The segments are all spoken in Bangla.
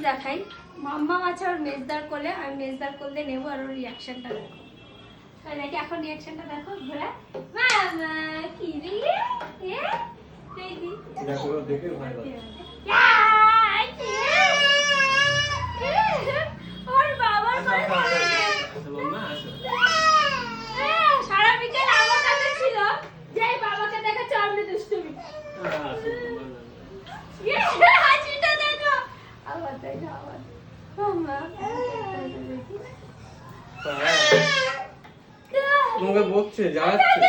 দেখাই। মাম্মা আছে ওর মেজদার কোলে, আমি মেজদার কোলে নেব আর ওর রিয়াকশনটা দেখো। দেখি এখন রিয়াকশনটা দেখো ঘোরা। মামা কি রে এ দেখি দেখো দেখে ভয় পাচ্ছে। ওর বাবার কোলে মাম্মা আসো। সারা বিকেল আমার কাছে ছিল, যেই বাবাকে দেখাচ্ছে আমি দুষ্টুমি। আসো হাসিটা দেখো। আবার দেখো আবার মামা তোমাকে বকছে যাচ্ছে।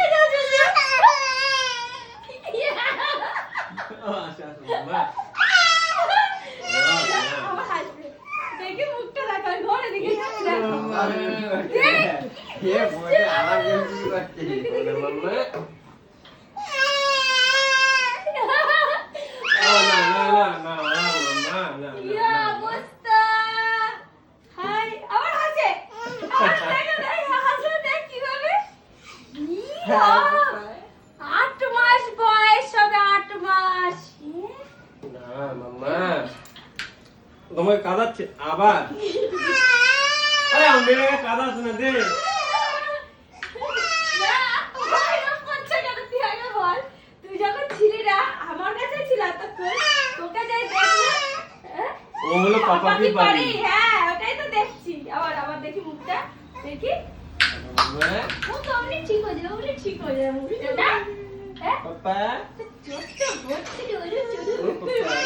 আসো আসো মাম্মা। আবার হাসবে। দেখি মুখটা দেখো, ঘরে দিকে দেখো। ये मोटे आवाज नहीं करती মাম্মা। না না না না মাম্মা না কি অবস্থা! হাই, আবার হাসে। আবার দেখো, দেখো, হাসে, দেখ কিভাবে। ইয়া! 8 মাস বয়স, সবে 8 মাস। না মাম্মা তোমাকে কাঁদাচ্ছে আবার। আরে আমি মেয়েকে কাঁদাস না দে। না, ও এরকম করছে কেন তুই আগে বল। তুই যখন ছিলি না, আমার কাছে ছিল তখন, তোকে যাই দেখলে, হ্যাঁ? ও হলো পাপা কি পারি। হ্যাঁ, ওটাই তো দেখছি। আবার দেখি মুখটা, দেখি। মাম্মা মুখ তো অমনি ঠিক হয়ে যাবে, অমনি ঠিক হয়ে যাবে মুখটা, না? হ্যাঁ? পাপা ছোট্ট ভর্তি, ওরে ছোট। ও পাপা